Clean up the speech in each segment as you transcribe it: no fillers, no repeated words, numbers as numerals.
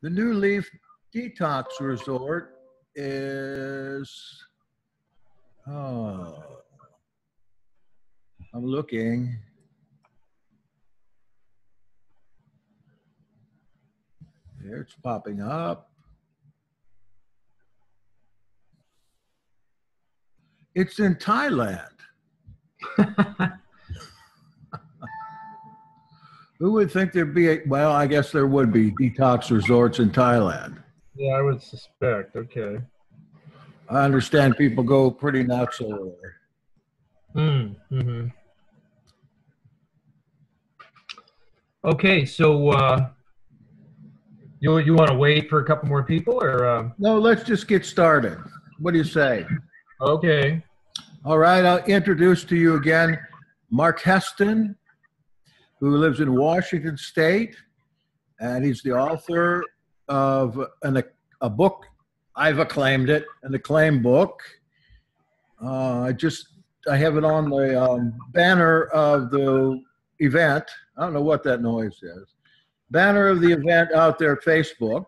The New Leaf Detox Resort is, oh, I'm looking. Here it's popping up. It's in Thailand. Who would think there'd be, well, I guess there would be detox resorts in Thailand. Yeah, I would suspect. Okay. I understand people go pretty nuts over there. Mm-hmm. Okay, so you want to wait for a couple more people, or? No, let's just get started. What do you say? Okay. All right, I'll introduce to you again Mark Heston, who lives in Washington State, and he's the author of a book. I've acclaimed it, an acclaimed book. I have it on the banner of the event. I don't know what that noise is. Banner of the event out there, Facebook.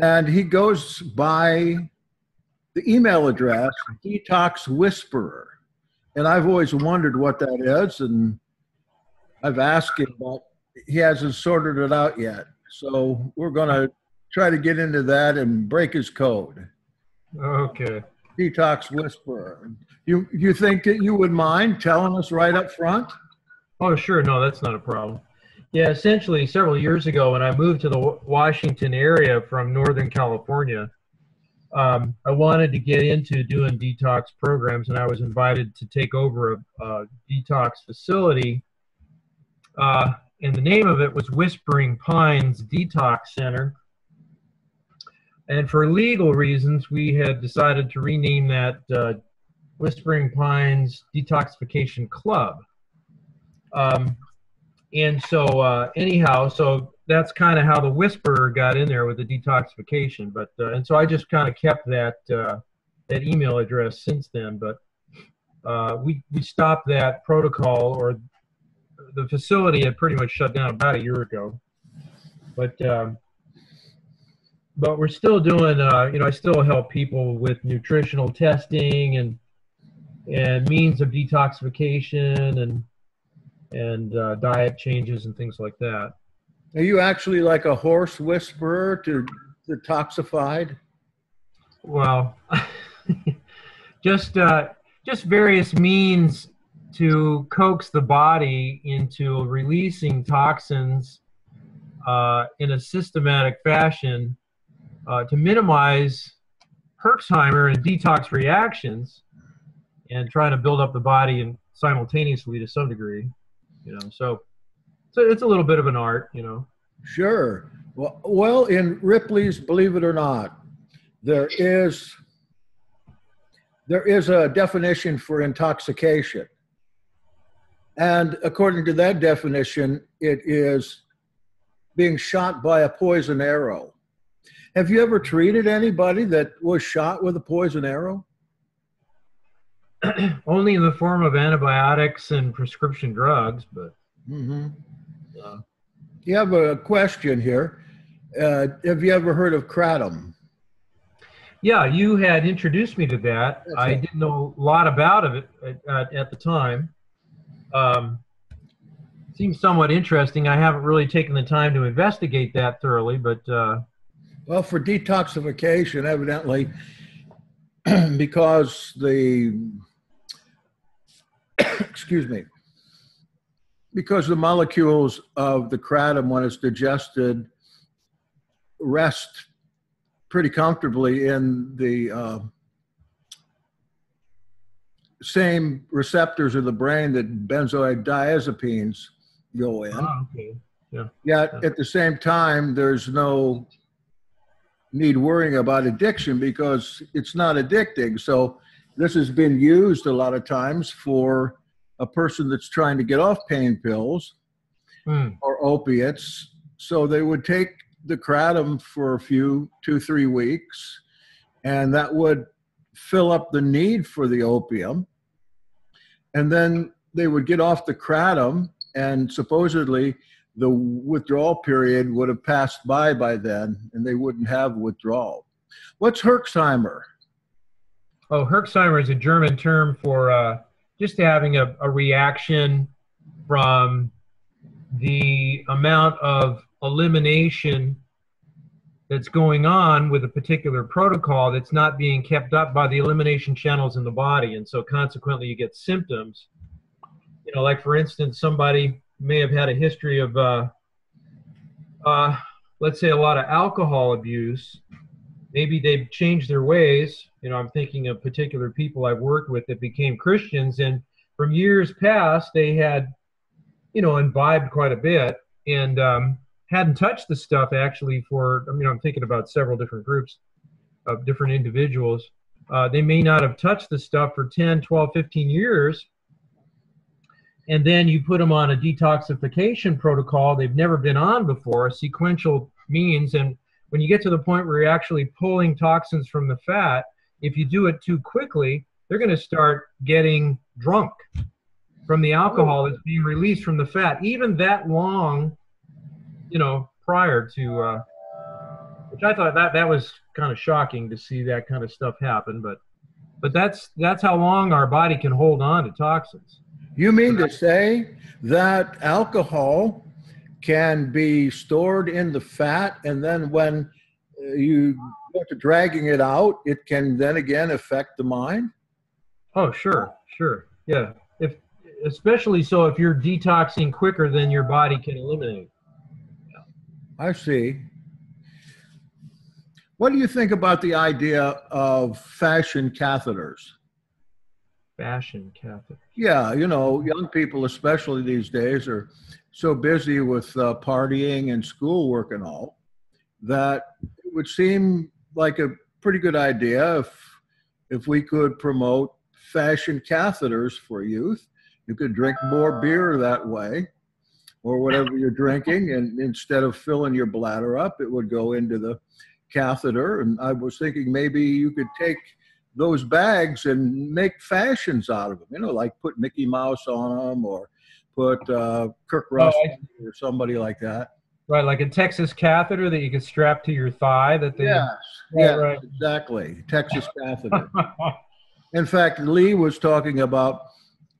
And he goes by the email address, Detox Whisperer. And I've always wondered what that is, and I've asked him, but he hasn't sorted it out yet. So we're going to try to get into that and break his code. Okay. Detox Whisperer. You think that you would mind telling us right up front? Oh, sure. No, that's not a problem. Yeah, essentially, several years ago, when I moved to the Washington area from Northern California, I wanted to get into doing detox programs, and I was invited to take over a detox facility. And the name of it was Whispering Pines Detox Center. And for legal reasons, we had decided to rename that Whispering Pines Detoxification Club. And so anyhow, so that's kind of how the Whisperer got in there with the detoxification. But and so I just kind of kept that that email address since then. But we stopped that protocol, or the facility had pretty much shut down about a year ago. But we're still doing, I still help people with nutritional testing and means of detoxification and diet changes and things like that. Are you actually like a horse whisperer to detoxified? Well, just various means to coax the body into releasing toxins in a systematic fashion to minimize Herxheimer and detox reactions, and trying to build up the body and simultaneously to some degree, So it's a little bit of an art, Sure. Well, in Ripley's Believe It or Not, there is a definition for intoxication. And according to that definition, it is being shot by a poison arrow. Have you ever treated anybody that was shot with a poison arrow? Only in the form of antibiotics and prescription drugs, but. Mm-hmm. You have a question here. Have you ever heard of kratom? Yeah, you had introduced me to that. That's I right. didn't know a lot about it at the time. Seems somewhat interesting. I haven't really taken the time to investigate that thoroughly, but Well, for detoxification, evidently, because because the molecules of the kratom, when it's digested, rest pretty comfortably in the same receptors of the brain that benzodiazepines go in. oh, okay. Yet at the same time, there's no need worrying about addiction because it's not addicting. So this has been used a lot of times for a person that's trying to get off pain pills or opiates. So they would take the kratom for 2-3 weeks, and that would fill up the need for the opium. And then they would get off the kratom, and supposedly the withdrawal period would have passed by then, and they wouldn't have withdrawal. What's Herxheimer? Oh, Herxheimer is a German term for just having a reaction from the amount of elimination that's going on with a particular protocol that's not being kept up by the elimination channels in the body. And so consequently you get symptoms. You know, like for instance, somebody may have had a history of, let's say, a lot of alcohol abuse. Maybe they've changed their ways. You know, I'm thinking of particular people I've worked with that became Christians, and from years past, they had, you know, imbibed quite a bit and hadn't touched the stuff actually for, I mean, I'm thinking about several different groups of different individuals. They may not have touched the stuff for 10, 12, 15 years. And then you put them on a detoxification protocol they've never been on before, a sequential means. And when you get to the point where you're actually pulling toxins from the fat, if you do it too quickly, they're going to start getting drunk from the alcohol that's being released from the fat, even that long, you know, prior to, which I thought that was kind of shocking to see that kind of stuff happen. But that's how long our body can hold on to toxins. You mean to say that alcohol can be stored in the fat, and then when you go to dragging it out, it can then again affect the mind? Oh, sure. Yeah. Especially so if you're detoxing quicker than your body can eliminate. I see. What do you think about the idea of fashion catheters? Fashion catheter. Yeah, you know, young people, especially these days, are so busy with partying and schoolwork and all that it would seem like a pretty good idea if we could promote fashion catheters for youth. You could drink more beer that way, or whatever you're drinking, and instead of filling your bladder up, it would go into the catheter. And I was thinking maybe you could take those bags and make fashions out of them, you know, like put Mickey Mouse on them, or put Kirk Russell or somebody like that. Right, like a Texas catheter that you could strap to your thigh. That they, Yes, exactly. Texas catheter. In fact, Lee was talking about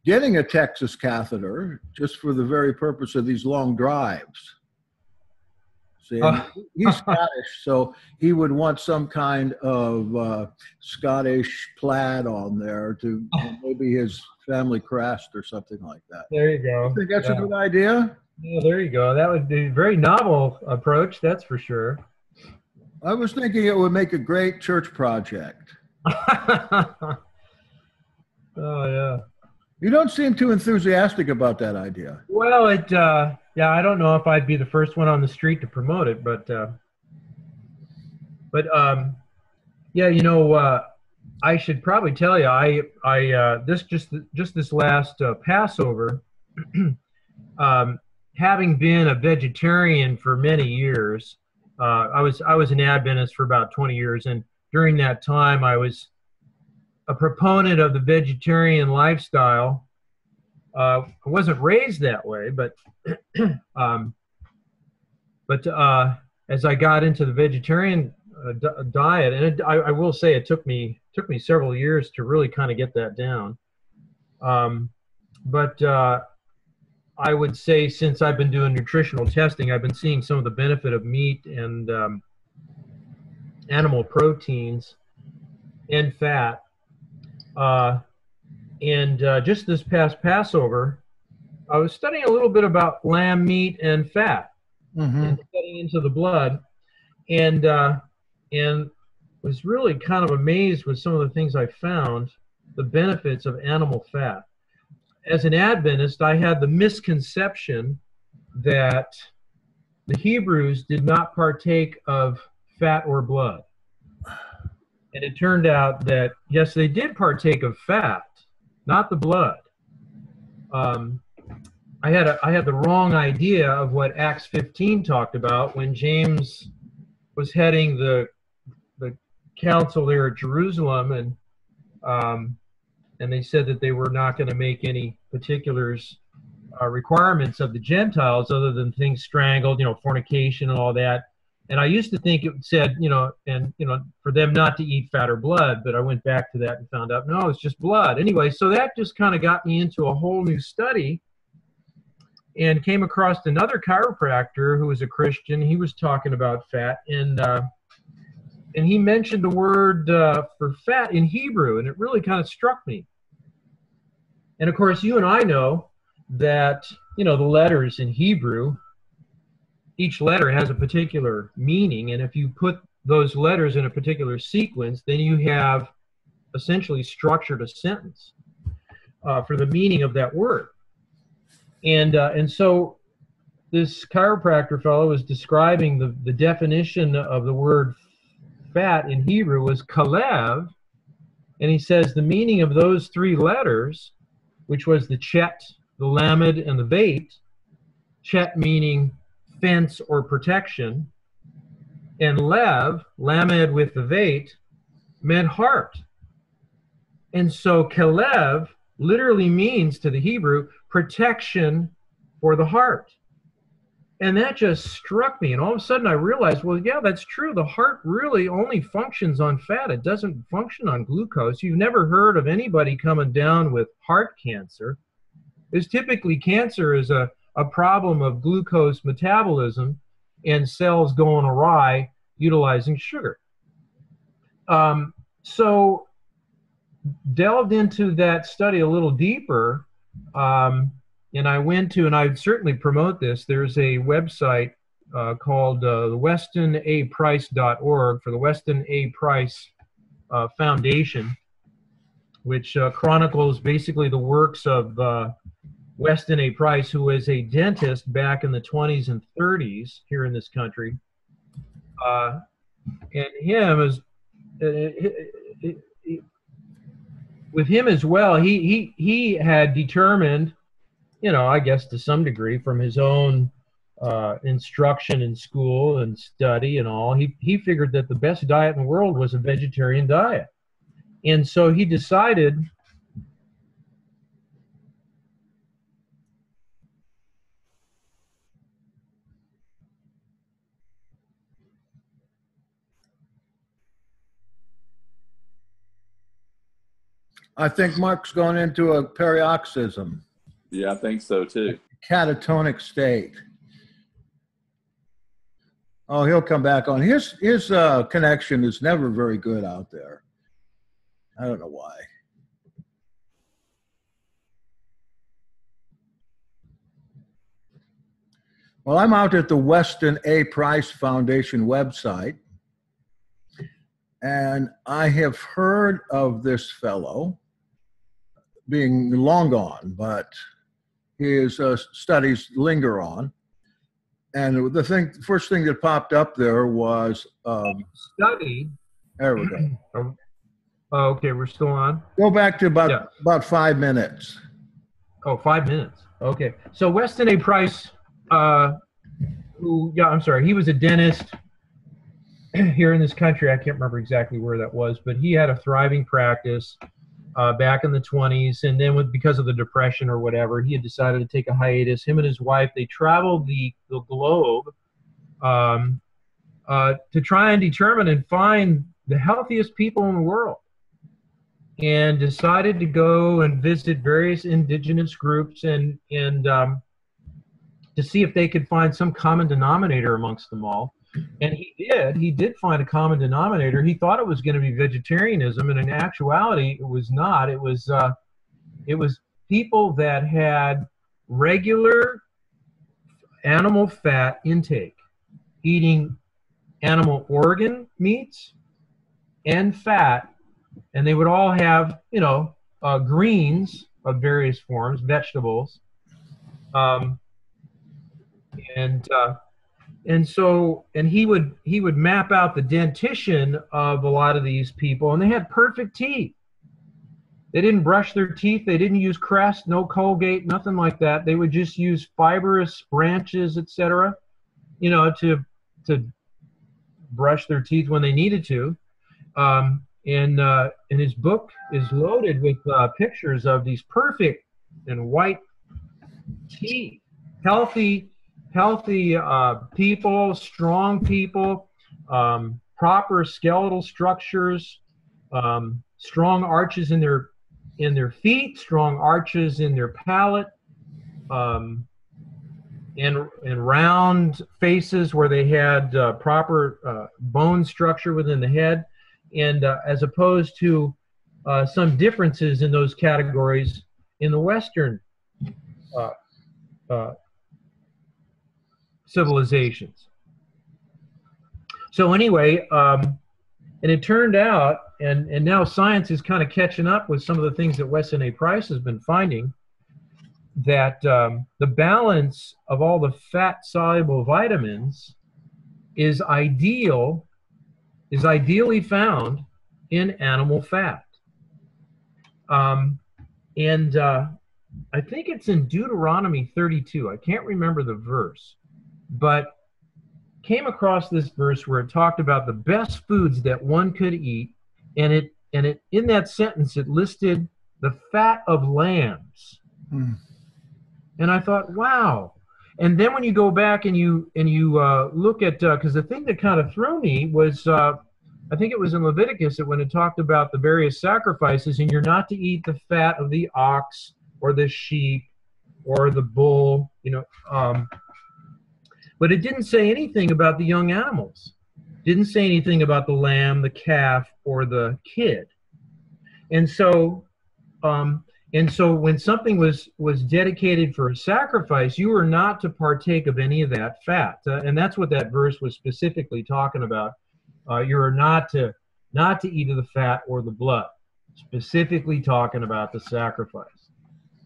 getting a Texas catheter just for the very purpose of these long drives. See, he's Scottish, so he would want some kind of Scottish plaid on there to maybe his family crest or something like that. There you go. You think that's a good idea? Yeah, there you go. That would be a very novel approach, that's for sure. I was thinking it would make a great church project. Oh, yeah. You don't seem too enthusiastic about that idea. Well, yeah, I don't know if I'd be the first one on the street to promote it, but yeah, you know, I should probably tell you, this last Passover, having been a vegetarian for many years, I was an Adventist for about 20 years, and during that time, I was a proponent of the vegetarian lifestyle. I wasn't raised that way, but as I got into the vegetarian diet, and I will say it took me several years to really kind of get that down. But I would say since I've been doing nutritional testing, I've been seeing some of the benefit of meat and animal proteins and fat. Just this past Passover, I was studying a little bit about lamb meat and fat, and studying into the blood, and was really kind of amazed with some of the things I found, the benefits of animal fat. As an Adventist, I had the misconception that the Hebrews did not partake of fat or blood. And it turned out that, yes, they did partake of fat, not the blood. I had the wrong idea of what Acts 15 talked about when James was heading the council there at Jerusalem, and they said that they were not going to make any particulars requirements of the Gentiles other than things strangled, fornication and all that. And I used to think it said, for them not to eat fat or blood, but I went back to that and found out, no, it's just blood. Anyway, so that just kind of got me into a whole new study, and came across another chiropractor who was a Christian. He was talking about fat, and he mentioned the word for fat in Hebrew, and it really kind of struck me. And of course, you and I know that, the letters in Hebrew, each letter has a particular meaning, and if you put those letters in a particular sequence, then you have essentially structured a sentence for the meaning of that word. And so this chiropractor fellow was describing the definition of the word fat in Hebrew was kalev, and he says the meaning of those three letters, which was the chet, the lamed, and the veit, chet meaning fence or protection, and lev, lamed with the veit, meant heart. And so kalev literally means, to the Hebrew, protection for the heart. And that just struck me, and all of a sudden I realized, well, yeah, that's true. The heart really only functions on fat. It doesn't function on glucose. You've never heard of anybody coming down with heart cancer. Because typically cancer is a problem of glucose metabolism and cells going awry utilizing sugar. So delved into that study a little deeper, and I went to, and I'd certainly promote this, there's a website called the WestonAPrice.org for the Weston A. Price Foundation, which chronicles basically the works of Weston A. Price, who was a dentist back in the 20s and 30s here in this country. And him is, with him as well, he had determined, I guess to some degree from his own instruction in school and study and all, he figured that the best diet in the world was a vegetarian diet. And so he decided I think Mark's gone into a paroxysm. Yeah, I think so too. Catatonic state. Oh, he'll come back on. His connection is never very good out there. I don't know why. Well, I'm out at the Weston A. Price Foundation website, and I have heard of this fellow being long gone, but his studies linger on. And the first thing that popped up there was study. There we go. Okay, we're still on. Go back to about 5 minutes. Oh, 5 minutes. Okay. So Weston A. Price, he was a dentist here in this country. I can't remember exactly where that was, but he had a thriving practice back in the 20s, and then because of the Depression or whatever, he had decided to take a hiatus. Him and his wife, they traveled the globe to try and determine and find the healthiest people in the world, and decided to go and visit various indigenous groups and to see if they could find some common denominator amongst them all. And he did find a common denominator. He thought it was going to be vegetarianism, and in actuality it was not. It was people that had regular animal fat intake, eating animal organ meats and fat, and they would all have greens of various forms, vegetables, and he would map out the dentition of a lot of these people, and they had perfect teeth. They didn't brush their teeth. They didn't use Crest, no Colgate, nothing like that. They would just use fibrous branches, etc., to brush their teeth when they needed to. And his book is loaded with pictures of these perfect and white Key. Healthy people, strong people, proper skeletal structures, strong arches in their feet, strong arches in their palate, and round faces where they had proper bone structure within the head, and as opposed to some differences in those categories in the Western civilizations. So anyway, and it turned out, and now science is kind of catching up with some of the things that Weston A. Price has been finding, that the balance of all the fat-soluble vitamins is ideally found in animal fat. And I think it's in Deuteronomy 32. I can't remember the verse, but came across this verse where it talked about the best foods that one could eat, and it in that sentence it listed the fat of lambs. And I thought, wow. And then when you go back and you look at, because the thing that kind of threw me was, I think it was in Leviticus that when it talked about the various sacrifices, and you're not to eat the fat of the ox or the sheep or the bull, but it didn't say anything about the young animals. Didn't say anything about the lamb, the calf, or the kid. And so when something was dedicated for a sacrifice, you were not to partake of any of that fat. And that's what that verse was specifically talking about. You are not to eat of the fat or the blood, specifically talking about the sacrifice.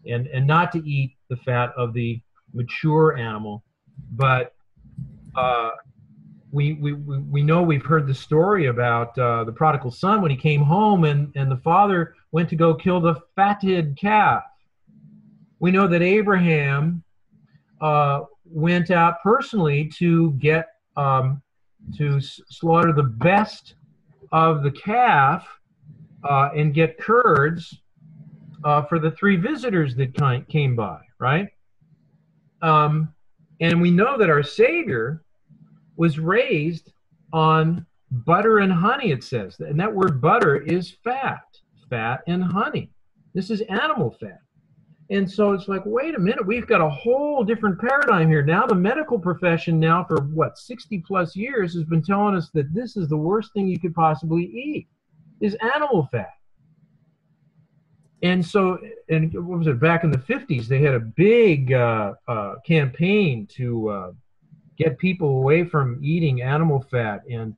And not to eat the fat of the mature animal. But we know, we've heard the story about the prodigal son when he came home and the father went to go kill the fatted calf. We know that Abraham went out personally to get to slaughter the best of the calf and get curds for the 3 visitors that came by, right? And we know that our Savior was raised on butter and honey, it says. And that word butter is fat and honey. This is animal fat. And so it's like, wait a minute, we've got a whole different paradigm here. Now the medical profession now for, 60 plus years has been telling us that this is the worst thing you could possibly eat, is animal fat. And so, and what was it, back in the 50s, they had a big campaign to get people away from eating animal fat. And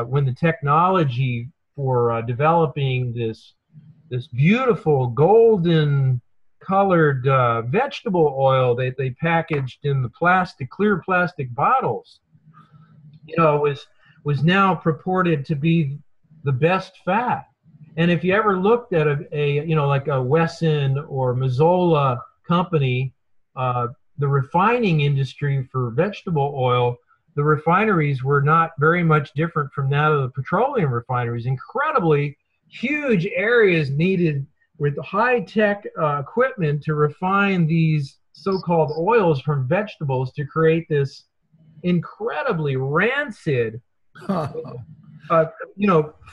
when the technology for developing this beautiful golden colored vegetable oil that they packaged in the clear plastic bottles, was now purported to be the best fat. And if you ever looked at like a Wesson or Mazola company, the refining industry for vegetable oil, the refineries were not very much different from that of the petroleum refineries. Incredibly huge areas needed with high-tech equipment to refine these so-called oils from vegetables to create this incredibly rancid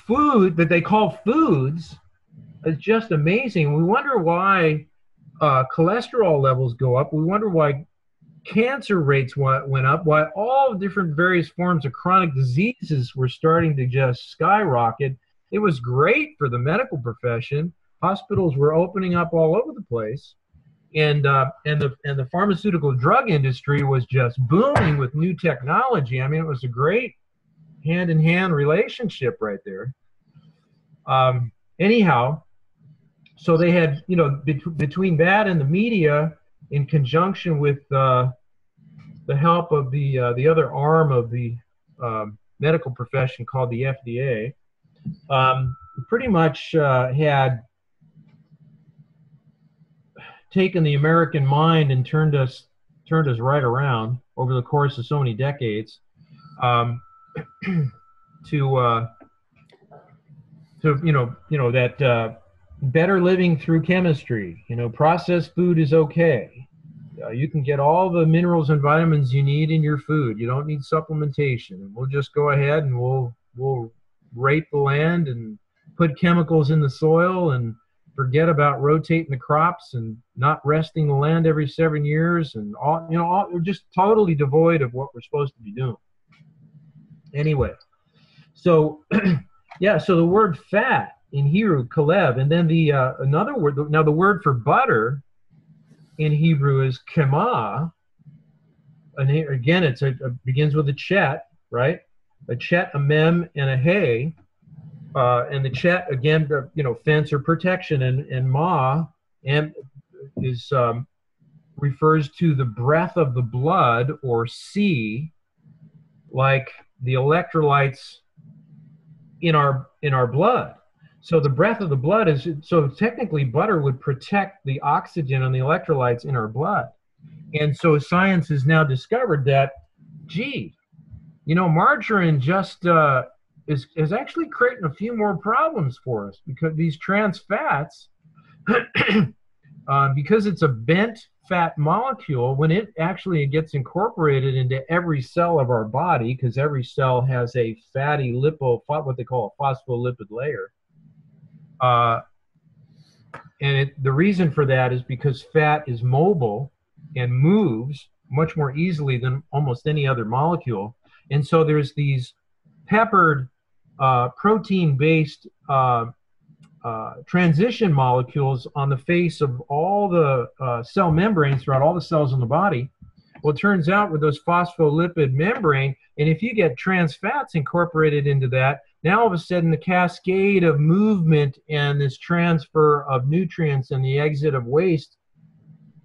food that they call foods. Is just amazing. We wonder why cholesterol levels go up. We wonder why cancer rates went up, why all different various forms of chronic diseases were starting to just skyrocket. It was great for the medical profession. Hospitals were opening up all over the place, and the pharmaceutical drug industry was just booming with new technology. I mean, it was a great hand-in-hand relationship right there. Anyhow, so they had, between that and the media, in conjunction with the help of the other arm of the medical profession called the FDA, pretty much had taken the American mind and turned us right around over the course of so many decades. To that better living through chemistry. Processed food is okay. you can get all the minerals and vitamins you need in your food. You don't need supplementation. And we'll just go ahead and we'll rape the land and put chemicals in the soil and forget about rotating the crops and not resting the land every 7 years, and we're just totally devoid of what we're supposed to be doing. Anyway, so yeah, so the word fat in Hebrew, kalev, and then the another word. Now the word for butter in Hebrew is kemah, and again it begins with a chet, right? A chet, a mem, and a hey. And the chet, again, fence or protection, and ma and is refers to the breath of the blood, or C, like the electrolytes in our blood. So the breath of the blood is, so technically butter would protect the oxygen and the electrolytes in our blood. And so science has now discovered that, gee, margarine just is actually creating a few more problems for us, because these trans fats, because it's a bent fat molecule, when it actually gets incorporated into every cell of our body, because every cell has a fatty what they call a phospholipid layer. And the reason for that is because fat is mobile and moves much more easily than almost any other molecule. And so there's these peppered protein-based transition molecules on the face of all the cell membranes throughout all the cells in the body. Well, it turns out with those phospholipid membrane, and if you get trans fats incorporated into that, now all of a sudden the cascade of movement and this transfer of nutrients and the exit of waste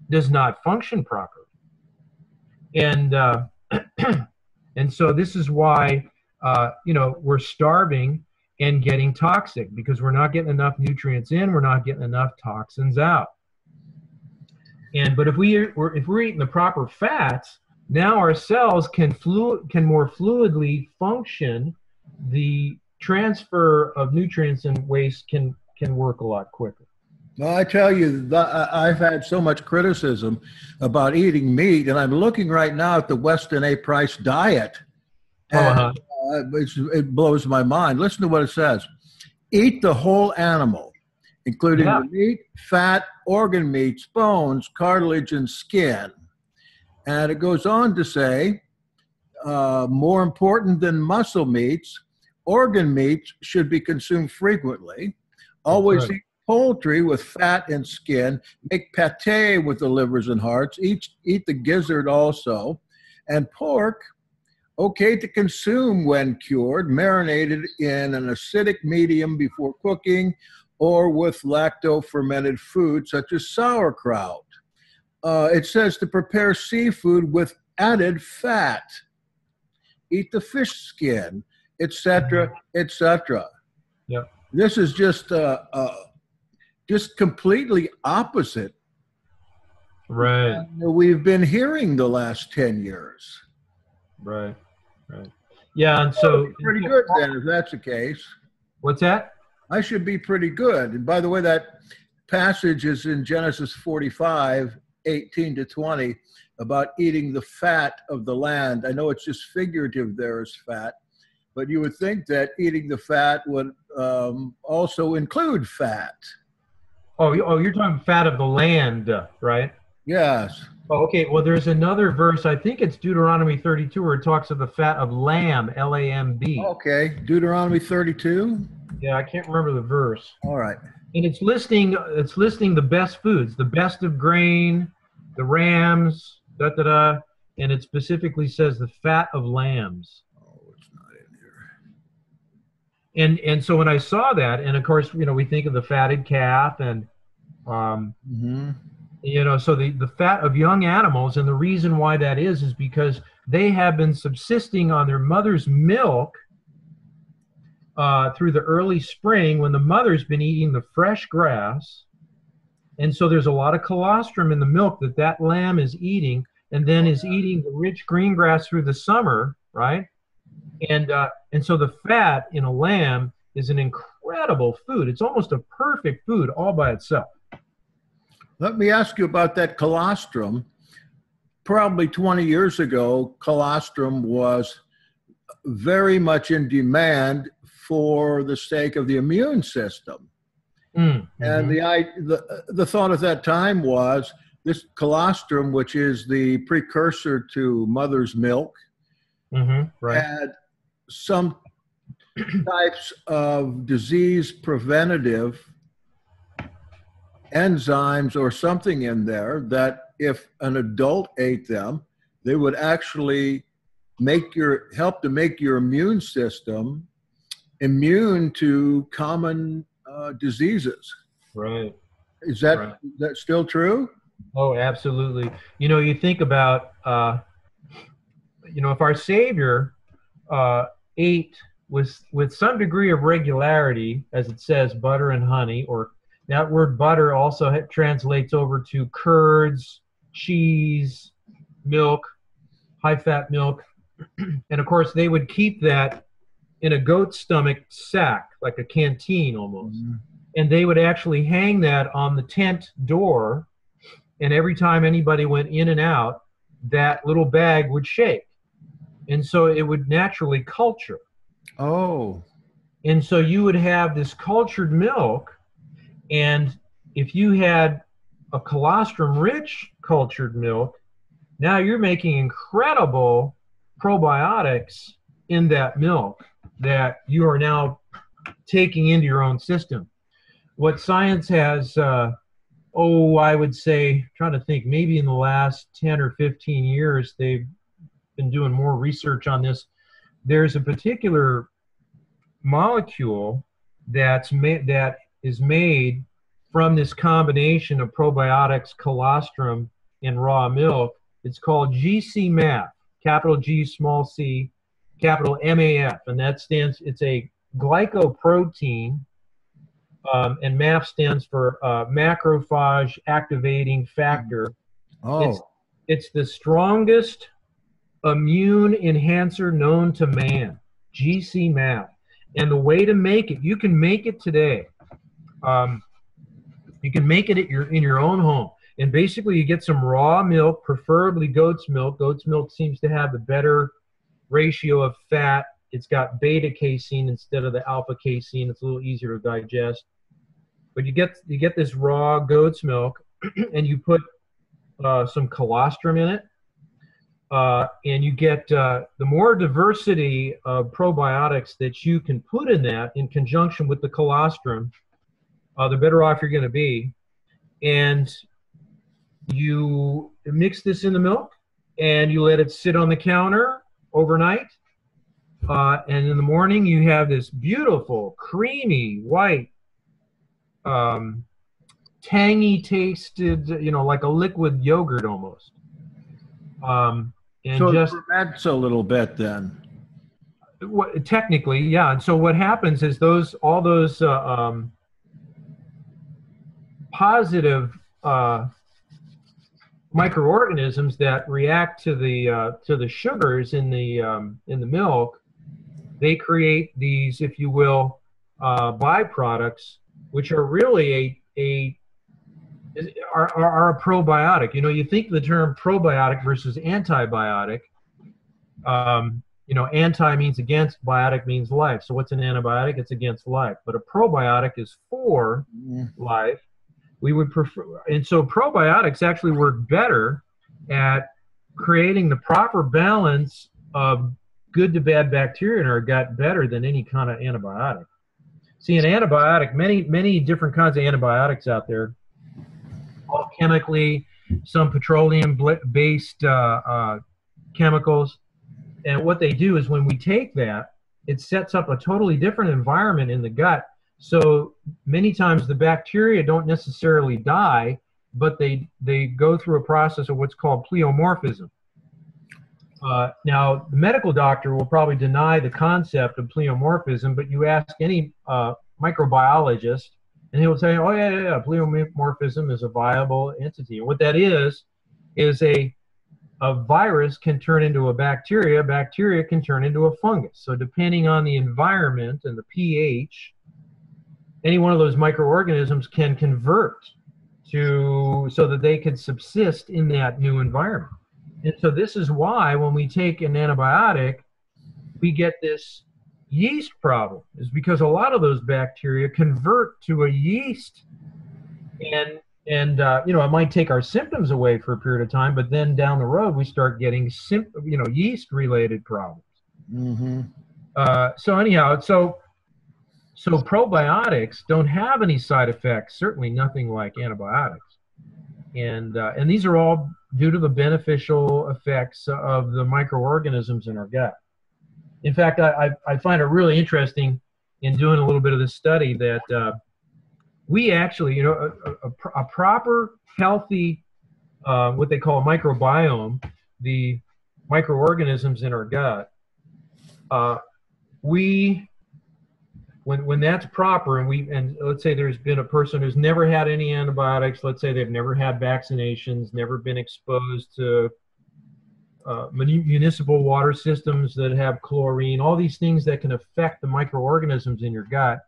does not function properly. And and so this is why we're starving and getting toxic, because we're not getting enough nutrients in, we're not getting enough toxins out. But if we're eating the proper fats, now our cells can more fluidly function. The transfer of nutrients and waste can work a lot quicker. Well, I tell you, I've had so much criticism about eating meat, and I'm looking right now at the Weston A. Price diet. And, it blows my mind. Listen to what it says. Eat the whole animal, including the meat, fat, organ meats, bones, cartilage, and skin. And it goes on to say, more important than muscle meats, organ meats should be consumed frequently. Always eat poultry with fat and skin. Make pate with the livers and hearts. Eat the gizzard also. And pork, okay to consume when cured, marinated in an acidic medium before cooking, or with lacto-fermented food such as sauerkraut. It says to prepare seafood with added fat. Eat the fish skin, etc., etc. Yep. This is just completely opposite. Right. We've been hearing the last 10 years. Right. Yeah, and so pretty good then, if that's the case. What's that? I should be pretty good. And by the way, that passage is in Genesis 45, 18 to 20, about eating the fat of the land. I know it's just figurative there as fat, but you would think that eating the fat would also include fat. Oh, you're talking fat of the land, right? Yes. Oh, okay, well, there's another verse, I think it's Deuteronomy 32, where it talks of the fat of lamb, L-A-M-B. Okay, Deuteronomy 32? Yeah, I can't remember the verse. All right. And it's listing the best foods, the best of grain, the rams, and it specifically says the fat of lambs. Oh, it's not in here. And so when I saw that, and of course, we think of the fatted calf and so the fat of young animals, and the reason why that is because they have been subsisting on their mother's milk through the early spring, when the mother's been eating the fresh grass. And so there's a lot of colostrum in the milk that lamb is eating, and then is eating the rich green grass through the summer, right? And so the fat in a lamb is an incredible food. It's almost a perfect food all by itself. Let me ask you about that colostrum. probably 20 years ago, colostrum was very much in demand for the sake of the immune system. And the thought at that time was this colostrum, which is the precursor to mother's milk, Right. had some types of disease preventative enzymes or something in there that if an adult ate them, they would actually help to make your immune system immune to common diseases. Right. Is that Right. that still true? Oh, absolutely. You think about, if our Savior ate with some degree of regularity, as it says, butter and honey, or that word butter also translates over to curds, cheese, milk, high-fat milk. And of course, they would keep that in a goat's stomach sack, like a canteen almost. And they would actually hang that on the tent door. And every time anybody went in and out, that little bag would shake. And so it would naturally culture. Oh. And so you would have this cultured milk. And if you had a colostrum-rich cultured milk, now you're making incredible probiotics in that milk that you are now taking into your own system. What science has, I would say, trying to think, maybe in the last 10 or 15 years, they've been doing more research on this. There's a particular molecule that is made from this combination of probiotics, colostrum, and raw milk. It's called GC-MAF, capital G, small c, capital MAF, and it's a glycoprotein, and MAF stands for macrophage activating factor. Oh. It's the strongest immune enhancer known to man, GC-MAF. And the way to make it, you can make it today. You can make it in your own home. And basically you get some raw milk, preferably goat's milk. Goat's milk seems to have the better ratio of fat. It's got beta casein instead of the alpha casein. It's a little easier to digest. But you get this raw goat's milk, and you put some colostrum in it. And you get the more diversity of probiotics that you can put in that in conjunction with the colostrum, the better off you're going to be. And you mix this in the milk, and you let it sit on the counter overnight. And in the morning, you have this beautiful, creamy, white, tangy tasted, like a liquid yogurt almost. And so just it ferments a little bit then. Technically, yeah. And so what happens is all those positive microorganisms that react to the sugars in the milk, they create these, if you will, byproducts, which are really are a probiotic. You think the term probiotic versus antibiotic. Anti means against, biotic means life. So what's an antibiotic? It's against life. But a probiotic is for life. We would prefer, and so probiotics actually work better at creating the proper balance of good to bad bacteria in our gut better than any kind of antibiotic. See, an antibiotic, many different kinds of antibiotics out there, all chemically, some petroleum-based chemicals. And what they do is when we take that, it sets up a totally different environment in the gut. So many times the bacteria don't necessarily die, but they go through a process of what's called pleomorphism. Now, the medical doctor will probably deny the concept of pleomorphism, but you ask any microbiologist, and he will say, oh, yeah, pleomorphism is a viable entity. And what that is a virus can turn into a bacteria can turn into a fungus. So depending on the environment and the pH, any one of those microorganisms can convert so that they can subsist in that new environment. And so this is why when we take an antibiotic, we get this yeast problem, is because a lot of those bacteria convert to a yeast, and it might take our symptoms away for a period of time, but then down the road we start getting yeast related problems. Mm-hmm. So anyhow, so probiotics don't have any side effects, certainly nothing like antibiotics, and these are all due to the beneficial effects of the microorganisms in our gut. In fact, I find it really interesting in doing a little bit of this study that we actually, a proper, healthy, what they call a microbiome, the microorganisms in our gut, when that's proper, and let's say there's been a person who's never had any antibiotics, let's say they've never had vaccinations, never been exposed to municipal water systems that have chlorine, all these things that can affect the microorganisms in your gut.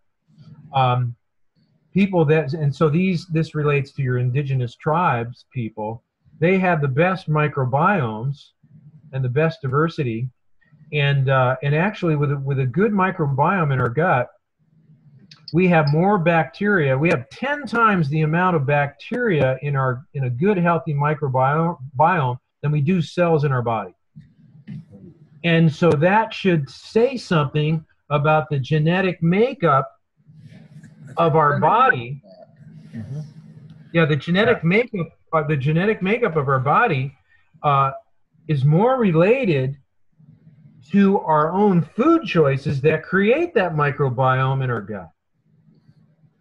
This relates to your indigenous tribes people. They have the best microbiomes and the best diversity, and actually with a good microbiome in our gut, we have more bacteria. We have 10 times the amount of bacteria in a good healthy microbiome than we do cells in our body. And so that should say something about the genetic makeup of our body. Mm-hmm. Yeah, the genetic makeup of our body is more related to our own food choices that create that microbiome in our gut.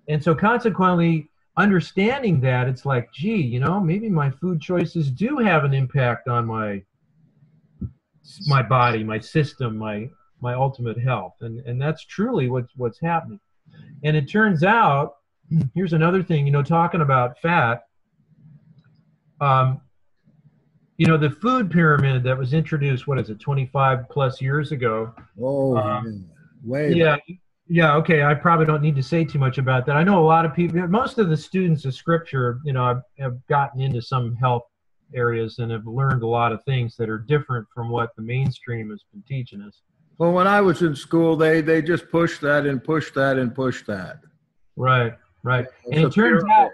And so consequently, understanding that, it's like, gee, maybe my food choices do have an impact on my body, my system, my ultimate health. And that's truly what's happening. And it turns out, here's another thing, talking about fat, the food pyramid that was introduced, 25 plus years ago. Oh, way. Yeah. Yeah, okay, I probably don't need to say too much about that. I know a lot of people, most of the students of Scripture, have gotten into some health areas and have learned a lot of things that are different from what the mainstream has been teaching us. Well, when I was in school, they just pushed that and pushed that and pushed that. Right. And it turns out,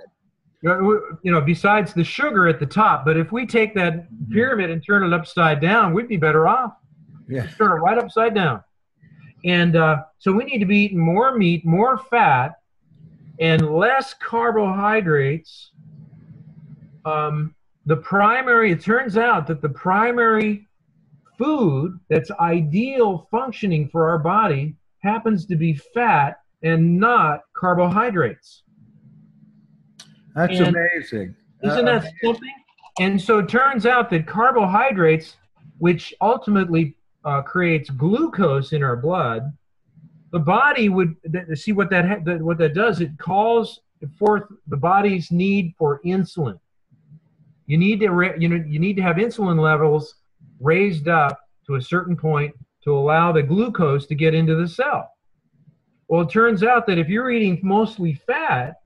besides the sugar at the top, but if we take that pyramid and turn it upside down, we'd be better off. Yeah. Turn it right upside down. And so we need to be eating more meat, more fat, and less carbohydrates. It turns out that the primary food that's ideal functioning for our body happens to be fat and not carbohydrates. That's amazing. Isn't that something? And so it turns out that carbohydrates, which ultimately creates glucose in our blood, the body would see what that does. It calls forth the body's need for insulin. You need to have insulin levels raised up to a certain point to allow the glucose to get into the cell. Well, it turns out that if you're eating mostly fat,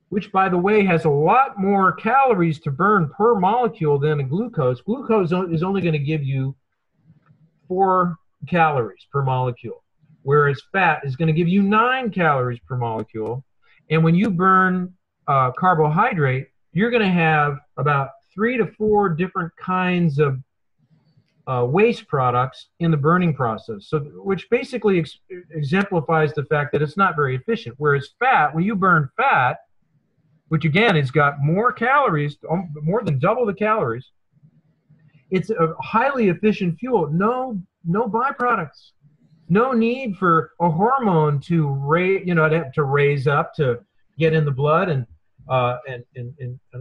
which by the way has a lot more calories to burn per molecule than a glucose is only going to give you 4 calories per molecule, whereas fat is going to give you 9 calories per molecule. And when you burn carbohydrate, you're going to have about 3 to 4 different kinds of waste products in the burning process, which basically exemplifies the fact that it's not very efficient. Whereas fat, when you burn fat, which again has got more calories, more than double the calories, it's a highly efficient fuel. No byproducts. No need for a hormone to raise up to get in the blood and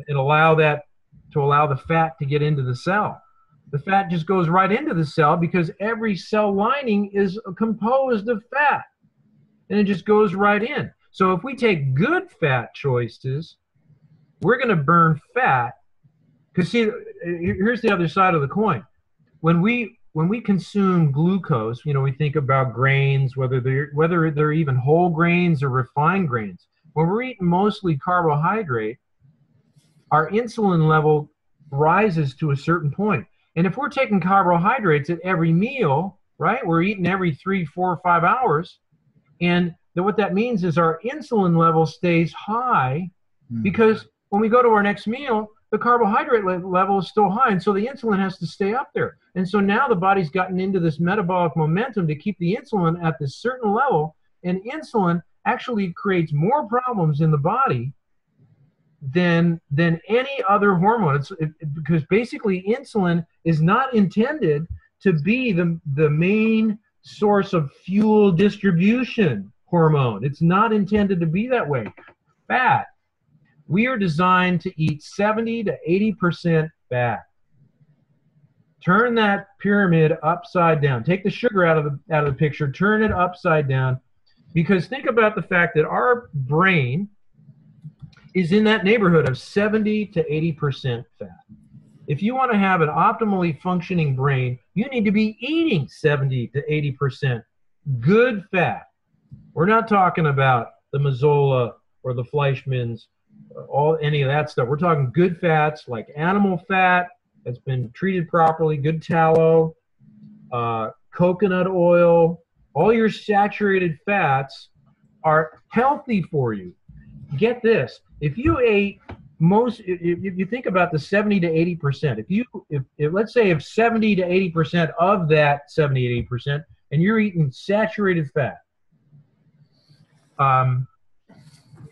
allow the fat to get into the cell. The fat just goes right into the cell because every cell lining is composed of fat, and it just goes right in. So if we take good fat choices, we're going to burn fat. Because see, here's the other side of the coin. When we consume glucose, we think about grains, whether they're even whole grains or refined grains. When we're eating mostly carbohydrate, our insulin level rises to a certain point. And if we're taking carbohydrates at every meal, right, we're eating every 3, 4, 5 hours, and then what that means is our insulin level stays high because when we go to our next meal, the carbohydrate level is still high, and so the insulin has to stay up there. And so now the body's gotten into this metabolic momentum to keep the insulin at this certain level, and insulin actually creates more problems in the body than any other hormone. Because basically insulin is not intended to be the main source of fuel distribution hormone. It's not intended to be that way. Fat. We are designed to eat 70 to 80% fat. Turn that pyramid upside down. Take the sugar out of the picture, turn it upside down, because think about the fact that our brain is in that neighborhood of 70 to 80% fat. If you want to have an optimally functioning brain, you need to be eating 70 to 80% good fat. We're not talking about the Mazola or the Fleischmann's, any of that stuff. We're talking good fats like animal fat that's been treated properly, good tallow, coconut oil. All your saturated fats are healthy for you. Get this. If you ate if you think about the 70 to 80%, if let's say if 70 to 80% of that 70 to 80%, and you're eating saturated fat,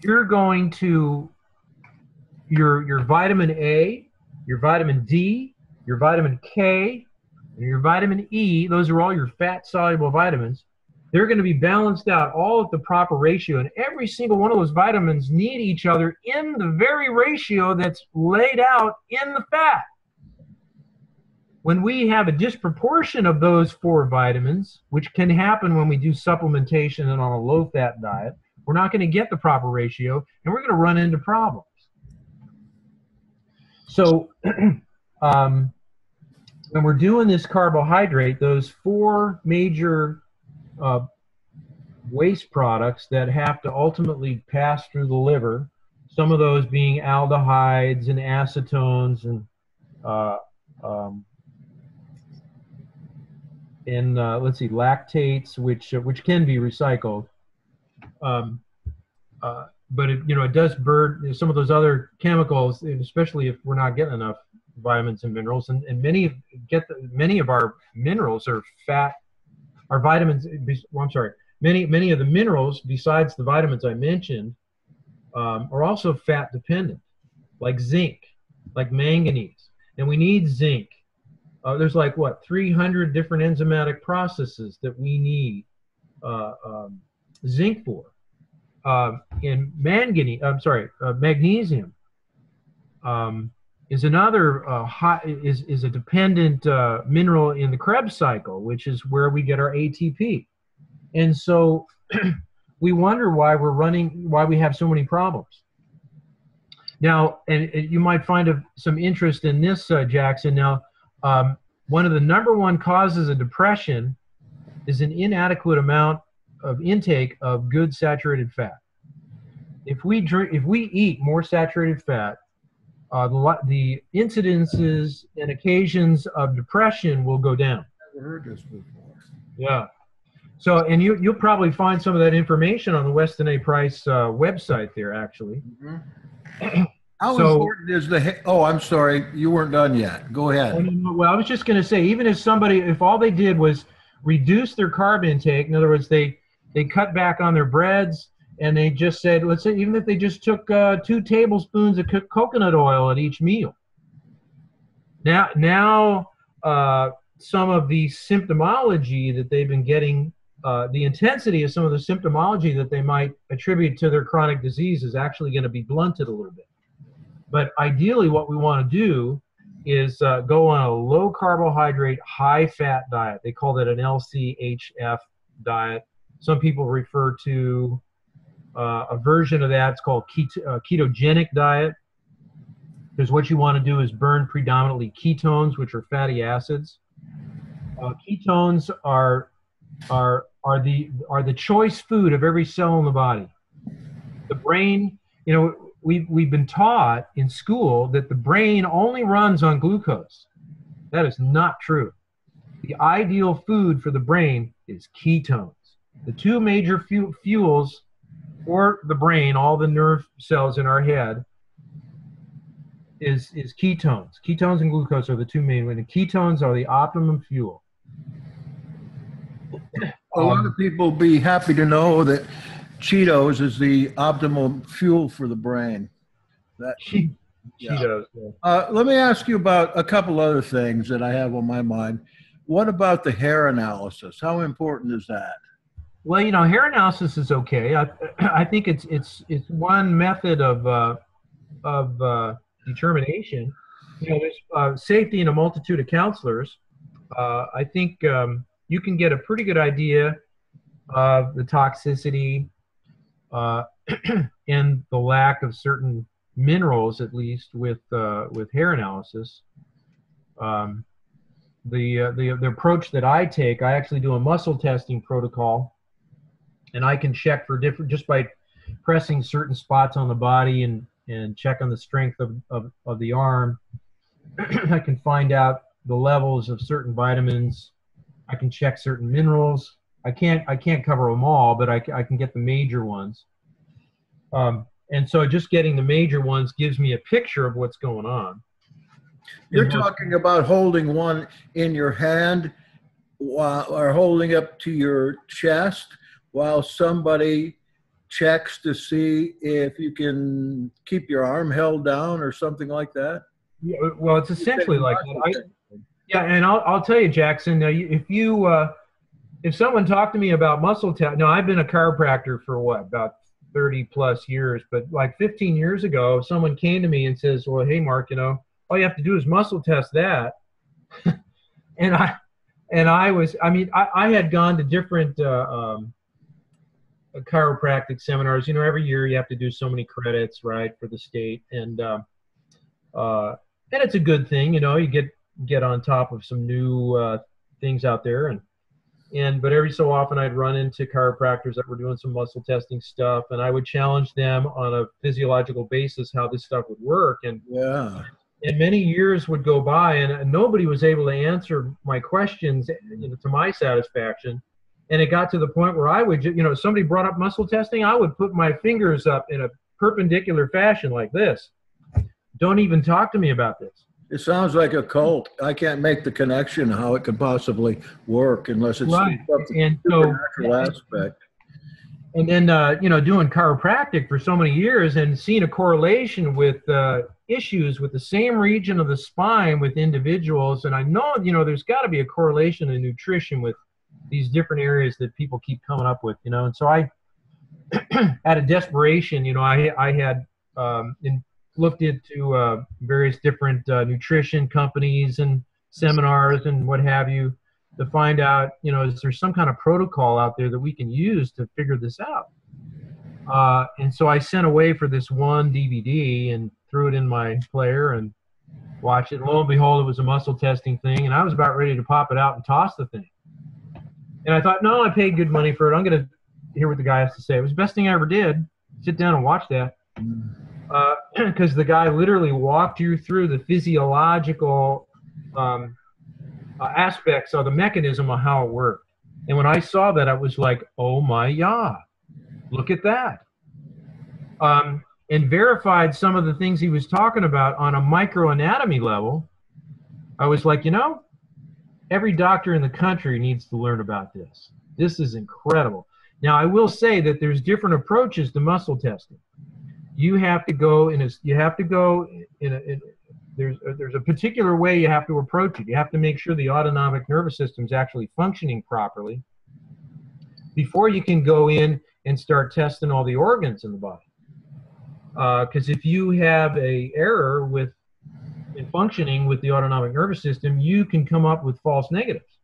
you're going to your vitamin A, your vitamin D, your vitamin K, and your vitamin E, those are all your fat-soluble vitamins. They're going to be balanced out all at the proper ratio, and every single one of those vitamins need each other in the very ratio that's laid out in the fat. When we have a disproportion of those 4 vitamins, which can happen when we do supplementation and on a low-fat diet, we're not going to get the proper ratio, and we're going to run into problems. So when we're doing this carbohydrate, those 4 major waste products that have to ultimately pass through the liver, some of those being aldehydes and acetones and let's see, lactates, which can be recycled. But it does burn some of those other chemicals, especially if we're not getting enough vitamins and minerals. And many of our minerals are fat. Our vitamins. Well, I'm sorry. Many of the minerals, besides the vitamins I mentioned, are also fat dependent, like zinc, like manganese, and we need zinc. There's like 300 different enzymatic processes that we need zinc for. And magnesium is another is a dependent mineral in the Krebs cycle, which is where we get our ATP. And so we wonder why we have so many problems. Now, and you might find some interest in this, Jackson. Now, one of the #1 causes of depression is an inadequate amount of intake of good saturated fat. If we eat more saturated fat, the incidences and occasions of depression will go down. Never heard this before. Yeah. So, and you'll probably find some of that information on the Weston A. Price website there, actually. Mm-hmm. How important is oh, I'm sorry, you weren't done yet. Go ahead. Well, I was just going to say, even if all they did was reduce their carb intake, in other words, they cut back on their breads, and they just said, let's say, even if they just took 2 tablespoons of coconut oil at each meal. Now some of the symptomology that they've been getting, the intensity of some of the symptomology that they might attribute to their chronic disease is actually going to be blunted a little bit. But ideally, what we want to do is go on a low carbohydrate, high fat diet. They call that an LCHF diet. Some people refer to a version of that. It's called ketogenic diet. Because what you want to do is burn predominantly ketones, which are fatty acids. Ketones are the choice food of every cell in the body. The brain, we've been taught in school that the brain only runs on glucose. That is not true. The ideal food for the brain is ketones. The two major fuels for the brain, all the nerve cells in our head, is ketones. Ketones and glucose are the two main ones. And ketones are the optimum fuel. A lot of people be happy to know that Cheetos is the optimal fuel for the brain. Cheetos. Let me ask you about a couple other things that I have on my mind. What about the hair analysis? How important is that? Well, hair analysis is okay. I think it's one method of determination. There's safety in a multitude of counselors. I think you can get a pretty good idea of the toxicity and the lack of certain minerals, at least with hair analysis. The approach that I take, I actually do a muscle testing protocol, and I can check for different, just by pressing certain spots on the body and check on the strength of the arm. I can find out the levels of certain vitamins. I can check certain minerals. I can't cover them all, but I can get the major ones. And so just getting the major ones gives me a picture of what's going on. You're talking about holding one in your hand or holding up to your chest while somebody checks to see if you can keep your arm held down or something like that? Yeah, well, it's essentially like that. Yeah, and I'll tell you, Jackson, if someone talked to me about muscle test, I've been a chiropractor for about 30 plus years, but like 15 years ago, someone came to me and says, well, hey, Mark, all you have to do is muscle test that. and I had gone to different chiropractic seminars. Every year you have to do so many credits, right, for the state. And it's a good thing, you get on top of some new things out there. But every so often I'd run into chiropractors that were doing some muscle testing stuff, and I would challenge them on a physiological basis how this stuff would work. And many years would go by, and nobody was able to answer my questions, to my satisfaction. And it got to the point where I would, somebody brought up muscle testing, I would put my fingers up in a perpendicular fashion like this. Don't even talk to me about this. It sounds like a cult. I can't make the connection how it could possibly work unless it's right. And supernatural aspect. And then, doing chiropractic for so many years and seeing a correlation with issues with the same region of the spine with individuals. And I know, there's got to be a correlation in nutrition with these different areas that people keep coming up with, And so I, out of desperation, I had looked into various different nutrition companies and seminars and what have you to find out, is there some kind of protocol out there that we can use to figure this out? And so I sent away for this one DVD and threw it in my player and watched it. And lo and behold, it was a muscle testing thing. And I was about ready to pop it out and toss the thing. And I thought, no, I paid good money for it. I'm going to hear what the guy has to say. It was the best thing I ever did. Sit down and watch that. Because the guy literally walked you through the physiological aspects of the mechanism of how it worked. And when I saw that, I was like, oh my God, look at that. And verified some of the things he was talking about on a microanatomy level. I was like, every doctor in the country needs to learn about this. This is incredible. Now, I will say that there's different approaches to muscle testing. You have to go there's a particular way you have to approach it. You have to make sure the autonomic nervous system is actually functioning properly before you can go in and start testing all the organs in the body. Because if you have an error in functioning with the autonomic nervous system, you can come up with false negatives,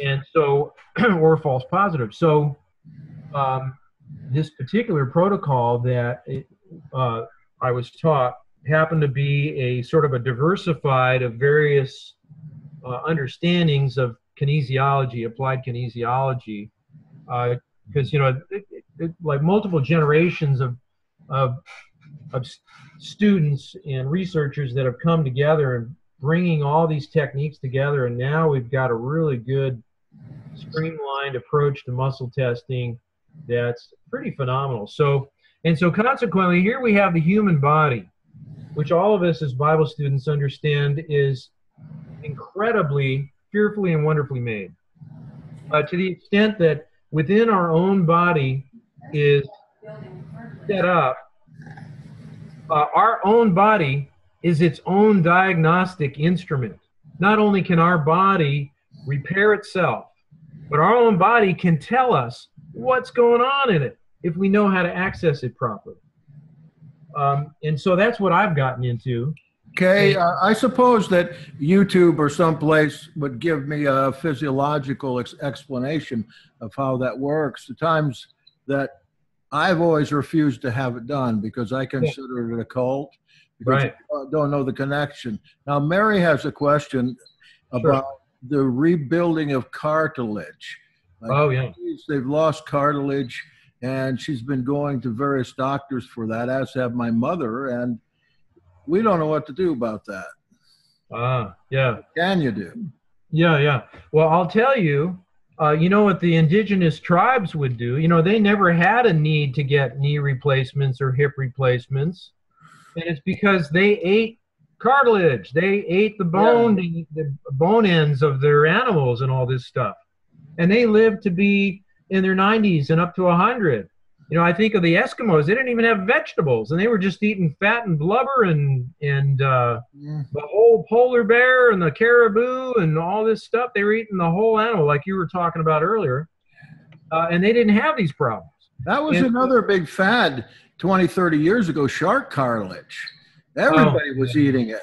and so or false positives. So this particular protocol that I was taught happened to be a sort of a diversified of various understandings of kinesiology, applied kinesiology, because like multiple generations of students and researchers that have come together bringing all these techniques together, and now we've got a really good streamlined approach to muscle testing that's pretty phenomenal. So consequently, here we have the human body, which all of us as Bible students understand is incredibly, fearfully, and wonderfully made. To the extent that within our own body is set up, our own body is its own diagnostic instrument. Not only can our body repair itself, but our own body can tell us what's going on in it if we know how to access it properly. And so that's what I've gotten into. Okay, I suppose that YouTube or someplace would give me a physiological explanation of how that works. The times that I've always refused to have it done because I consider it a cult, because Right. I don't know the connection. Now, Mary has a question about the rebuilding of cartilage. Oh, yeah. They've lost cartilage, and she's been going to various doctors for that, as have my mother, and we don't know what to do about that. Yeah. What can you do? Yeah. Well, I'll tell you, you know what the indigenous tribes would do? You know, they never had a need to get knee replacements or hip replacements. And it's because they ate cartilage. They ate the bone ends of their animals and all this stuff. And they lived to be in their 90s and up to 100. You know, I think of the Eskimos. They didn't even have vegetables, and they were just eating fat and blubber and the whole polar bear and the caribou and all this stuff. They were eating the whole animal, like you were talking about earlier, and they didn't have these problems. That was another big fad 20, 30 years ago, shark cartilage. Everybody was eating it.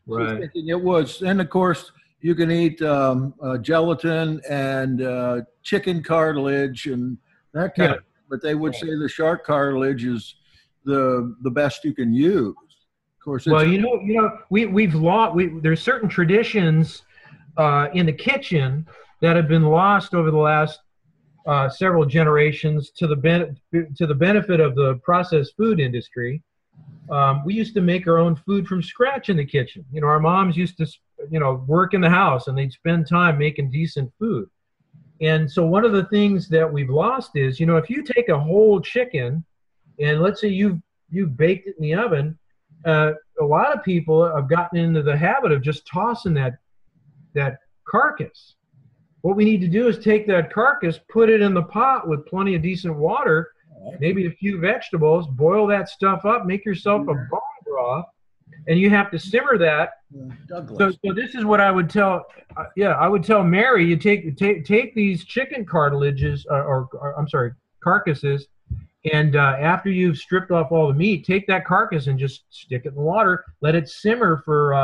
Right. Thinking it was, and of course, you can eat gelatin and chicken cartilage and that kind of thing. But they would say the shark cartilage is the best you can use. Of course, it's we've lost. There's certain traditions in the kitchen that have been lost over the last several generations to the benefit of the processed food industry. We used to make our own food from scratch in the kitchen. You know, our moms used to, work in the house, and they'd spend time making decent food. And so one of the things that we've lost is, if you take a whole chicken and let's say you've baked it in the oven, a lot of people have gotten into the habit of just tossing that carcass. What we need to do is take that carcass, put it in the pot with plenty of decent water, maybe a few vegetables, boil that stuff up, make yourself a bone broth, and you have to simmer that. So this is what I would tell. I would tell Mary, you take these chicken cartilages, carcasses, and after you've stripped off all the meat, take that carcass and just stick it in the water. Let it simmer for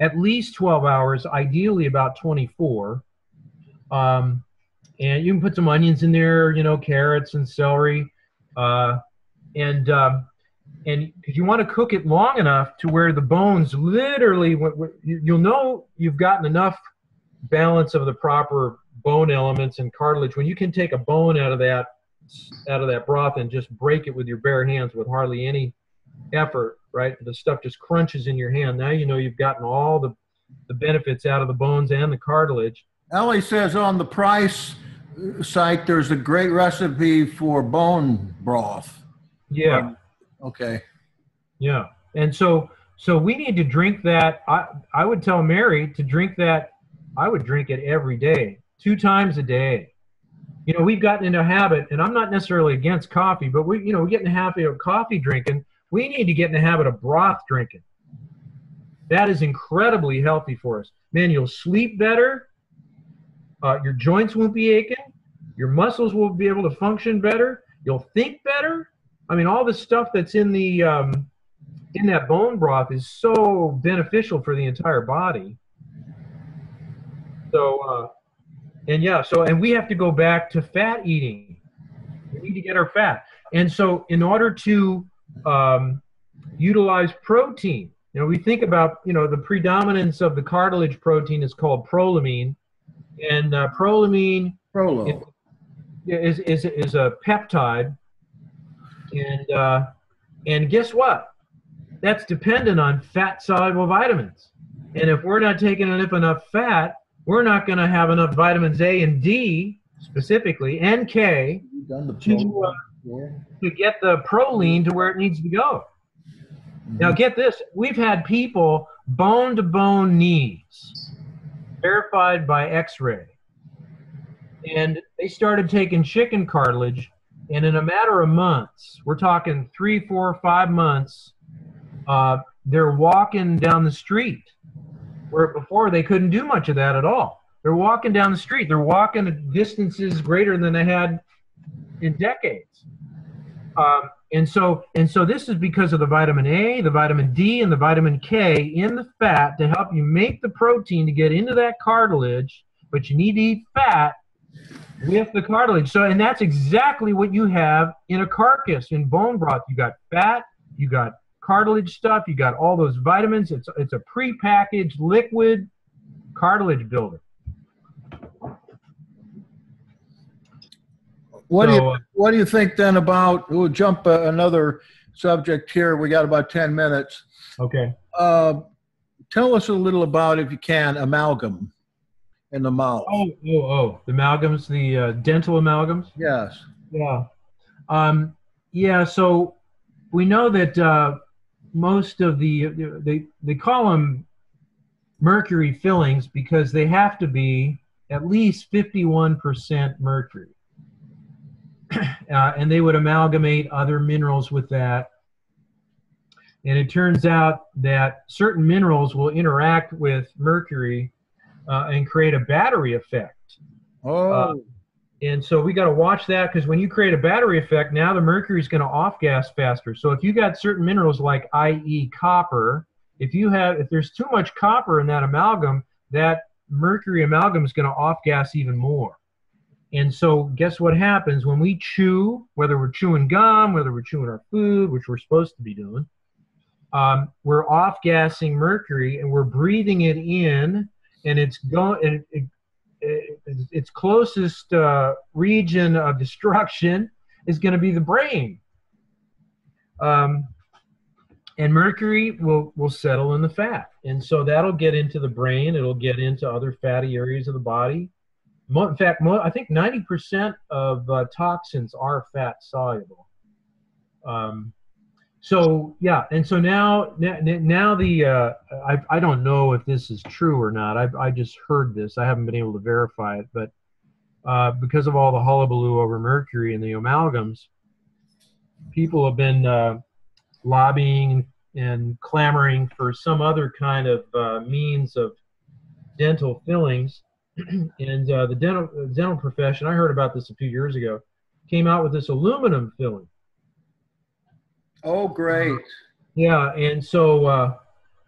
at least 12 hours, ideally about 24. And you can put some onions in there, carrots and celery, and if you want to cook it long enough to where the bones literally, you'll know you've gotten enough balance of the proper bone elements and cartilage when you can take a bone out of that broth and just break it with your bare hands with hardly any effort, right? The stuff just crunches in your hand. Now you've gotten all the benefits out of the bones and the cartilage. Ellie says on the Price site there's a great recipe for bone broth. Yeah. Okay. Yeah. And so we need to drink that. I would tell Mary to drink that. I would drink it every day, 2 times a day. We've gotten into a habit, and I'm not necessarily against coffee, but we get in the habit of coffee drinking. We need to get in the habit of broth drinking. That is incredibly healthy for us. Man, you'll sleep better. Your joints won't be aching. Your muscles will be able to function better. You'll think better. I mean, all the stuff that's in that bone broth is so beneficial for the entire body. So, and we have to go back to fat eating. We need to get our fat. And so in order to utilize protein, we think about, the predominance of the cartilage protein is called prolamine. And prolamine is a peptide. And guess what? that's dependent on fat-soluble vitamins. And if we're not taking enough fat, we're not going to have enough vitamins A and D, specifically, and K, to get the proline to where it needs to go. Now, get this. We've had people bone-to-bone knees, verified by X-ray. And they started taking chicken cartilage, and in a matter of months, we're talking 3, 4, 5 months, they're walking down the street, where before they couldn't do much of that at all. They're walking down the street. They're walking at distances greater than they had in decades. And so this is because of the vitamin A, the vitamin D, and the vitamin K in the fat to help you make the protein to get into that cartilage, but you need to eat fat with the cartilage. So, and that's exactly what you have in a carcass, in bone broth. You got fat, you got cartilage stuff, you got all those vitamins. It's a prepackaged liquid cartilage builder. What do you think then about, we'll jump another subject here. We got about 10 minutes. Okay. Tell us a little about, if you can, amalgam in the mouth. The amalgams, the dental amalgams? Yes. Yeah. Yeah, so we know that most of they call them mercury fillings because they have to be at least 51% mercury. And they would amalgamate other minerals with that. And it turns out that certain minerals will interact with mercury and create a battery effect. And so we got to watch that, because when you create a battery effect, now the mercury is going to off-gas faster. So if you got certain minerals like, i.e., copper, if there's too much copper in that amalgam, that mercury amalgam is going to off-gas even more. And so guess what happens when we chew, whether we're chewing gum, whether we're chewing our food, which we're supposed to be doing, we're off-gassing mercury and we're breathing it in, and it's going, its closest region of destruction is going to be the brain. And mercury will settle in the fat. And so that'll get into the brain. It'll get into other fatty areas of the body. In fact, I think 90% of toxins are fat soluble. So yeah, and so now I don't know if this is true or not. I just heard this. I haven't been able to verify it, but because of all the hullabaloo over mercury and the amalgams, people have been lobbying and clamoring for some other kind of means of dental fillings. And the dental profession, I heard about this a few years ago, came out with this aluminum filling. Oh, great. Yeah, and so,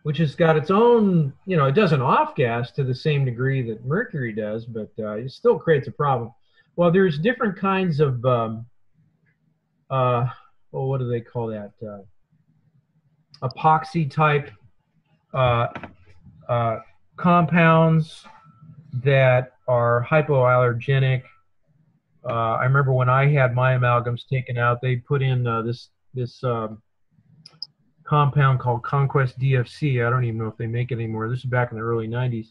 which has got its own, it doesn't off-gas to the same degree that mercury does, but it still creates a problem. Well, there's different kinds of, what do they call that? Epoxy-type compounds that are hypoallergenic. I remember when I had my amalgams taken out, they put in this compound called Conquest DFC. I don't even know if they make it anymore. This is back in the early 90s.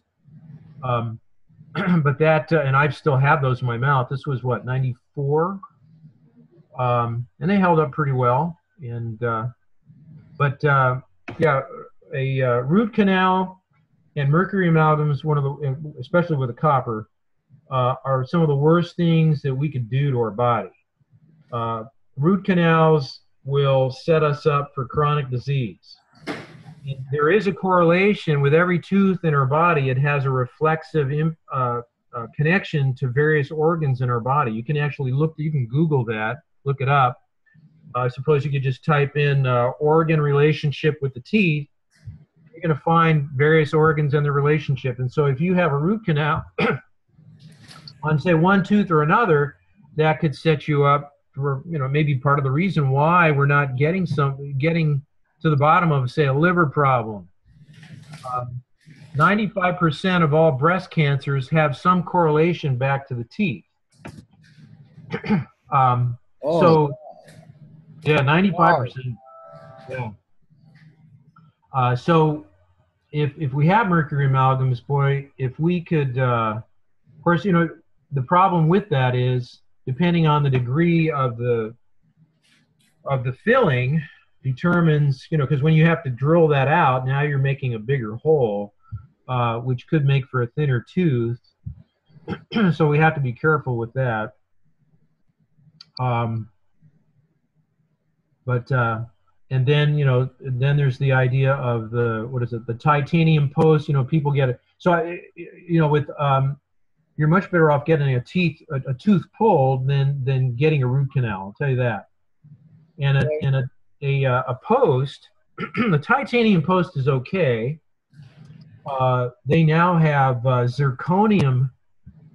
But that, and I still have those in my mouth. This was what, 94? And they held up pretty well. And yeah, a root canal and mercury amalgams, especially with the copper, are some of the worst things that we could do to our body. Root canals will set us up for chronic disease. And there is a correlation with every tooth in our body. It has a reflexive connection to various organs in our body. You can actually you can Google that, look it up. I suppose you could just type in organ relationship with the teeth. You're going to find various organs and their relationship. And so if you have a root canal on, say, one tooth or another, that could set you up for, maybe part of the reason why we're not getting to the bottom of, say, a liver problem. 95% of all breast cancers have some correlation back to the teeth. So, yeah, 95%. Yeah. So if we have mercury amalgams, boy, if we could, of course, the problem with that is depending on the degree of the filling determines, because when you have to drill that out, now you're making a bigger hole, which could make for a thinner tooth. So we have to be careful with that. And then, then there's the idea of the titanium post, people get it. So, you're much better off getting a tooth pulled than getting a root canal. I'll tell you that. And a post, the titanium post is okay. They now have zirconium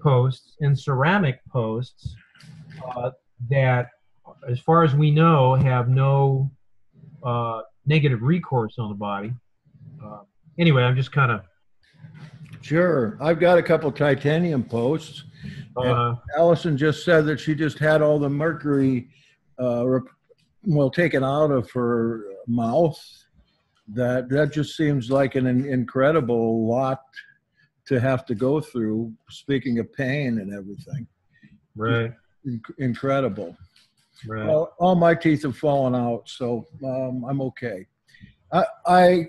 posts and ceramic posts that, as far as we know, have no negative recourse on the body. Anyway, I'm just kind of... Sure. I've got a couple titanium posts. Allison just said that she just had all the mercury taken out of her mouth. That just seems like an incredible lot to have to go through, speaking of pain and everything. Right. Incredible. Right. Well, all my teeth have fallen out, so I'm okay.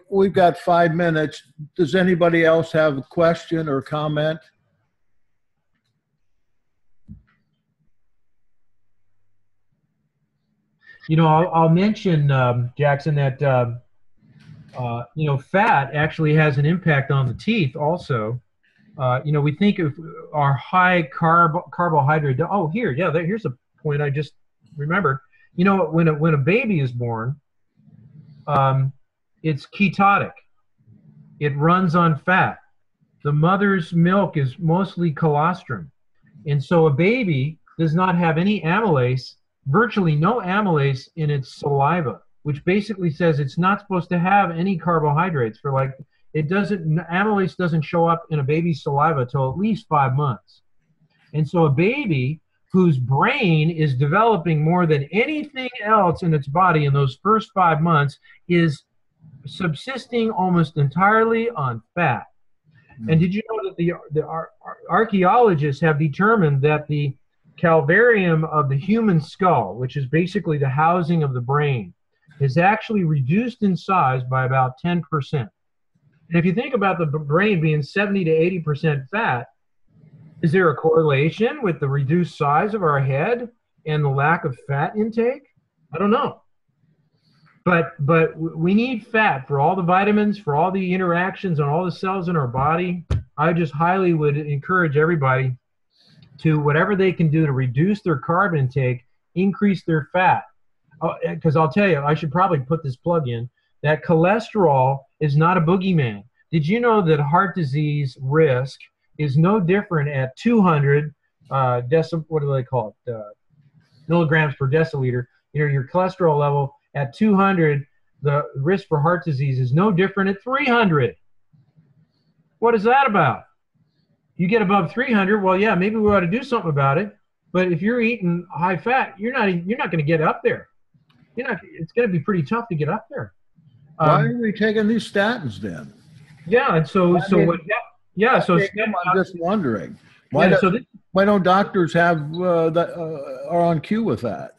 We've got 5 minutes. Does anybody else have a question or comment? I'll mention, Jackson, that fat actually has an impact on the teeth also. We think of our high carbohydrate. Oh, here's a point I just remembered. When a baby is born, it's ketotic. It runs on fat. The mother's milk is mostly colostrum. And so a baby does not have any amylase, virtually no amylase in its saliva, which basically says it's not supposed to have any carbohydrates amylase doesn't show up in a baby's saliva till at least 5 months. And so a baby whose brain is developing more than anything else in its body in those first 5 months is subsisting almost entirely on fat. And did you know that the archaeologists have determined that the calvarium of the human skull, which is basically the housing of the brain, is actually reduced in size by about 10%. And if you think about the brain being 70 to 80% fat, is there a correlation with the reduced size of our head and the lack of fat intake? I don't know. But we need fat for all the vitamins, for all the interactions on all the cells in our body. I just highly would encourage everybody to, whatever they can do to reduce their carb intake, increase their fat. Because I'll tell you, I should probably put this plug in, that cholesterol is not a boogeyman. Did you know that heart disease risk is no different at 200 milligrams per deciliter? Your cholesterol level at 200, the risk for heart disease is no different at 300. What is that about? You get above 300, well, yeah, maybe we ought to do something about it. But if you're eating high fat, you're not going to get up there. It's going to be pretty tough to get up there. Why are we taking these statins then? Yeah, and so I'm just wondering why don't doctors have are on cue with that?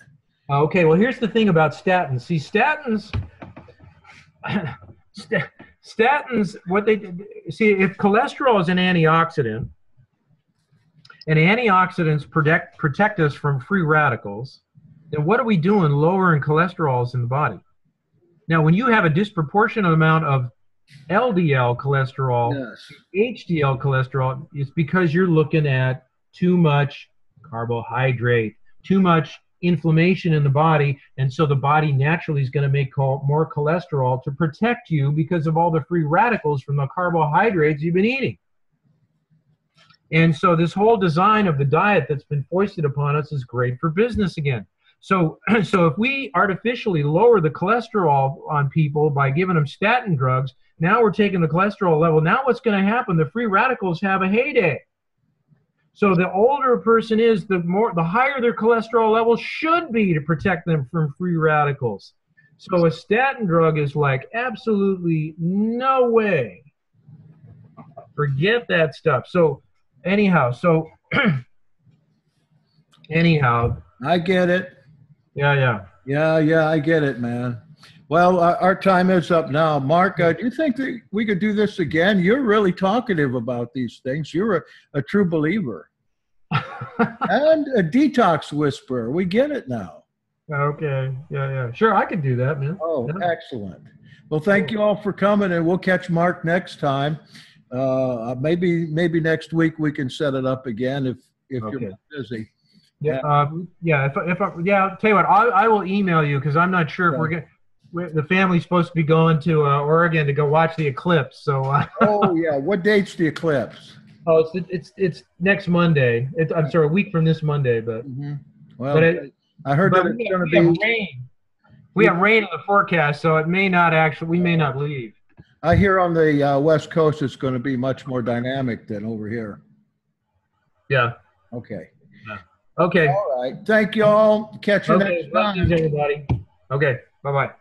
Okay, well, here's the thing about statins. See, statins, if cholesterol is an antioxidant, and antioxidants protect us from free radicals, then what are we doing lowering cholesterols in the body? Now, when you have a disproportionate amount of LDL cholesterol, yes, HDL cholesterol, it's because you're looking at too much carbohydrate, too much inflammation in the body, and so the body naturally is going to make more cholesterol to protect you because of all the free radicals from the carbohydrates you've been eating. And so this whole design of the diet that's been foisted upon us is great for business again. So if we artificially lower the cholesterol on people by giving them statin drugs, now we're taking the cholesterol level. Now what's going to happen? The free radicals have a heyday. So the older a person is, the higher their cholesterol level should be to protect them from free radicals. So a statin drug is like absolutely no way. Forget that stuff. So anyhow, anyhow, I get it. yeah. Yeah, I get it, man. Well, our time is up now. Mark, do you think that we could do this again? You're really talkative about these things. You're a true believer and a detox whisperer. We get it now. Okay. Yeah. Sure, I could do that, man. Oh, Yeah. excellent. Well, thank you all for coming, and we'll catch Mark next time. Maybe next week we can set it up again if Okay. you're busy. Yeah. I'll tell you what, I will email you because I'm not sure if the family's supposed to be going to Oregon to go watch the eclipse. So. Oh yeah, what date's the eclipse? Oh, it's next Monday. I'm sorry, a week from this Monday, but. Well, I heard that it's going to be rain. We have rain in the forecast, so it may not actually. We may not leave. I hear on the West Coast it's going to be much more dynamic than over here. Yeah. Okay. Okay. All right. Thank you all. Catch you next time. Everybody. Okay. Bye-bye.